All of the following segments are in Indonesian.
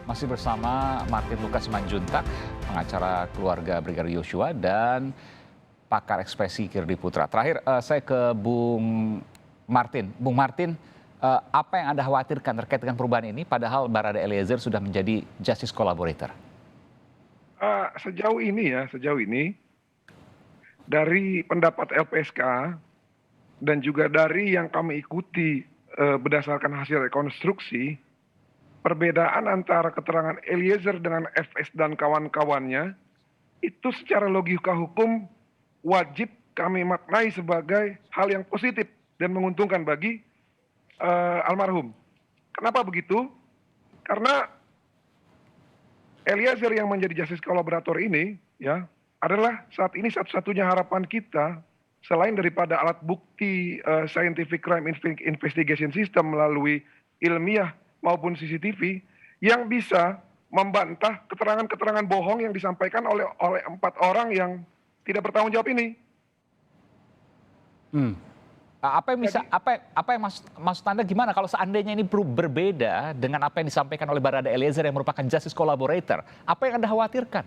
Masih bersama Martin Lucas Simanjuntak, pengacara keluarga Brigadir Yosua dan pakar ekspresi Kirdi Putra. Terakhir saya ke Bung Martin. Bung Martin, apa yang Anda khawatirkan terkait dengan perubahan ini padahal Barada Eliezer sudah menjadi justice collaborator? Sejauh ini dari pendapat LPSK dan juga dari yang kami ikuti berdasarkan hasil rekonstruksi, perbedaan antara keterangan Eliezer dengan FS dan kawan-kawannya itu secara logika hukum wajib kami maknai sebagai hal yang positif dan menguntungkan bagi almarhum. Kenapa begitu? Karena Eliezer yang menjadi justice collaborator ini ya adalah saat ini satu-satunya harapan kita selain daripada alat bukti scientific crime investigation system melalui ilmiah maupun CCTV yang bisa membantah keterangan-keterangan bohong yang disampaikan oleh 4 orang yang tidak bertanggung jawab ini. Apa yang maksud Anda gimana kalau seandainya ini berbeda dengan apa yang disampaikan oleh Barada Eliezer yang merupakan justice collaborator? Apa yang Anda khawatirkan?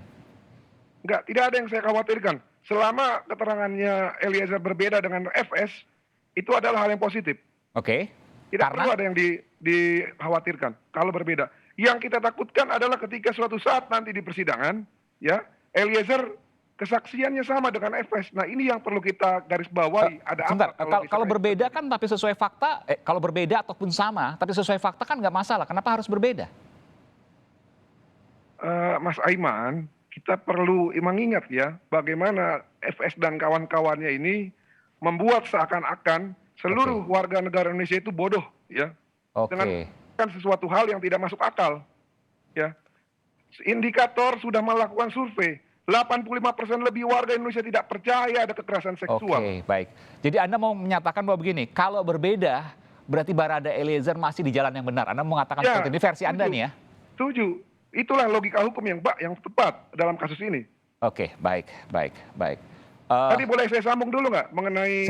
Tidak ada yang saya khawatirkan. Selama keterangannya Eliezer berbeda dengan FS, itu adalah hal yang positif. Oke. Tidak perlu ada yang dikhawatirkan kalau berbeda. Yang kita takutkan adalah ketika suatu saat nanti di persidangan, ya Eliezer kesaksiannya sama dengan FS. Nah ini yang perlu kita garis bawahi. Sebentar, kalau berbeda kan tapi sesuai fakta, kalau berbeda ataupun sama, tapi sesuai fakta kan nggak masalah. Kenapa harus berbeda? Mas Aiman, kita perlu mengingat ya bagaimana FS dan kawan-kawannya ini membuat seakan-akan seluruh warga negara Indonesia itu bodoh ya. Dengan sesuatu hal yang tidak masuk akal. Ya. Indikator sudah melakukan survei. 85% lebih warga Indonesia tidak percaya ada kekerasan seksual. Oke, baik. Jadi Anda mau menyatakan bahwa begini, kalau berbeda berarti Barada Eliezer masih di jalan yang benar. Anda mau mengatakan seperti ini versi Anda nih ya? Setuju. Itulah logika hukum yang tepat dalam kasus ini. Oke, baik. Tadi boleh saya sambung dulu nggak mengenai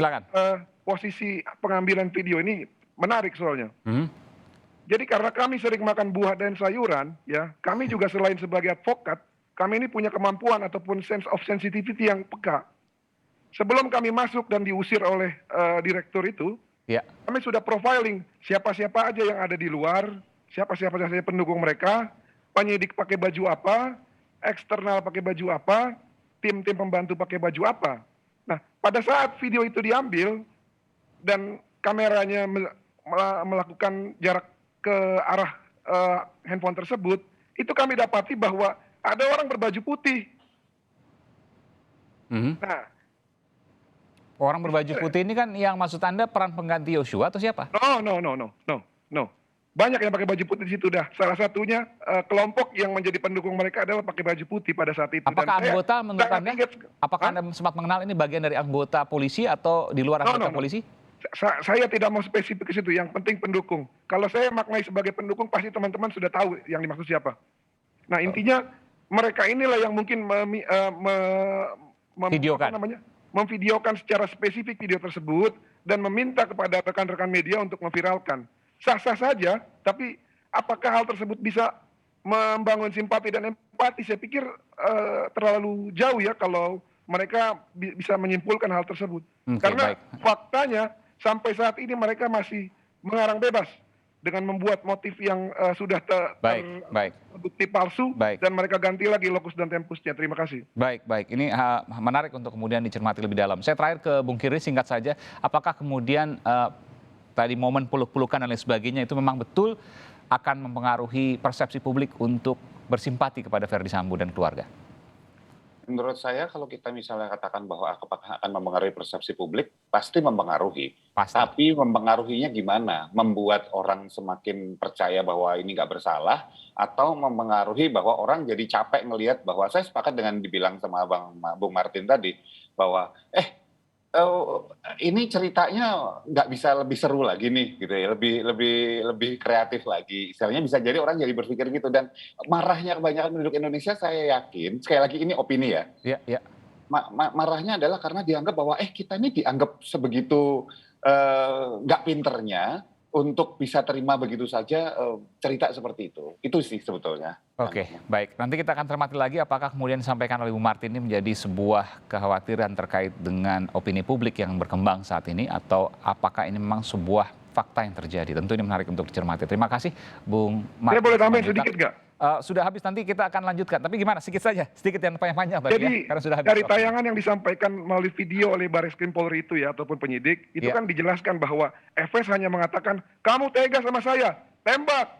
posisi pengambilan video ini menarik soalnya. Jadi karena kami sering makan buah dan sayuran, ya kami juga selain sebagai advokat, kami ini punya kemampuan ataupun sense of sensitivity yang peka. Sebelum kami masuk dan diusir oleh direktur itu, kami sudah profiling siapa-siapa aja yang ada di luar, siapa-siapa saja pendukung mereka, penyidik pakai baju apa, eksternal pakai baju apa, tim-tim pembantu pakai baju apa. Nah, pada saat video itu diambil dan kameranya melakukan jarak ke arah handphone tersebut, itu kami dapati bahwa ada orang berbaju putih. Nah, orang berbaju putih ini kan yang maksud Anda peran pengganti Yosua atau siapa? No. Banyak yang pakai baju putih di situ dah. Salah satunya kelompok yang menjadi pendukung mereka adalah pakai baju putih pada saat itu. Apakah anggota menurut Anda? Apakah Anda sempat mengenal ini bagian dari anggota polisi atau di luar anggota polisi? Saya tidak mau spesifik ke situ. Yang penting pendukung. Kalau saya maknai sebagai pendukung, pasti teman-teman sudah tahu yang dimaksud siapa. Nah intinya mereka inilah yang mungkin memvideokan secara spesifik video tersebut dan meminta kepada rekan-rekan media untuk memviralkan. Sah-sah saja, tapi apakah hal tersebut bisa membangun simpati dan empati? Saya pikir terlalu jauh ya kalau mereka bisa menyimpulkan hal tersebut. Karena faktanya sampai saat ini mereka masih mengarang bebas dengan membuat motif yang sudah terbukti palsu dan mereka ganti lagi lokus dan tempusnya. Terima kasih. Baik. Ini menarik untuk kemudian dicermati lebih dalam. Saya terakhir ke Bung Kirdi singkat saja. Apakah kemudian tadi momen peluk-pelukan dan lain sebagainya itu memang betul akan mempengaruhi persepsi publik untuk bersimpati kepada Ferdy Sambo dan keluarga? Menurut saya kalau kita misalnya katakan bahwa apakah akan mempengaruhi persepsi publik, pasti mempengaruhi. Tapi mempengaruhinya gimana? Membuat orang semakin percaya bahwa ini nggak bersalah, atau mempengaruhi bahwa orang jadi capek ngelihat bahwa saya sepakat dengan dibilang sama Bung Martin tadi, bahwa ini ceritanya nggak bisa lebih seru lagi nih, gitu ya, lebih kreatif lagi. Istilahnya bisa jadi orang jadi berpikir gitu, dan marahnya kebanyakan penduduk Indonesia saya yakin, sekali lagi ini opini ya. Marahnya adalah karena dianggap bahwa kita ini dianggap sebegitu nggak pinternya untuk bisa terima begitu saja cerita seperti itu. Itu sih sebetulnya. Oke, baik. Nanti kita akan cermati lagi apakah kemudian disampaikan oleh Bu Martin ini menjadi sebuah kekhawatiran terkait dengan opini publik yang berkembang saat ini, atau apakah ini memang sebuah fakta yang terjadi. Tentu ini menarik untuk dicermati. Terima kasih, Bung Martin. Saya boleh tambahin sedikit nggak? Sudah habis, nanti kita akan lanjutkan. Tapi gimana? Sedikit saja, sedikit yang panjang-panjang tadi. Jadi ya? Karena sudah habis dari waktu. tayangan yang disampaikan melalui video oleh Barreskrim Polri itu ya, ataupun penyidik, itu kan dijelaskan bahwa FS hanya mengatakan, kamu tega sama saya, tembak.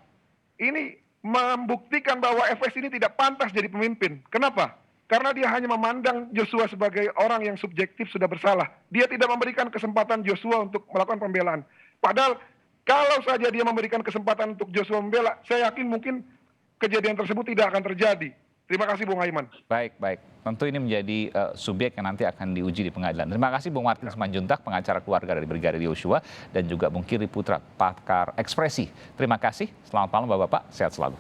Ini membuktikan bahwa FS ini tidak pantas jadi pemimpin. Kenapa? Karena dia hanya memandang Joshua sebagai orang yang subjektif sudah bersalah. Dia tidak memberikan kesempatan Joshua untuk melakukan pembelaan. Padahal kalau saja dia memberikan kesempatan untuk Joshua membela, saya yakin mungkin kejadian tersebut tidak akan terjadi. Terima kasih Bung Aiman. Baik, baik. Tentu ini menjadi subjek yang nanti akan diuji di pengadilan. Terima kasih Bung Martin Simanjuntak, pengacara keluarga dari Brigadir Yosua, dan juga Bung Kiri Putra, pakar ekspresi. Terima kasih. Selamat malam Bapak-Bapak, sehat selalu.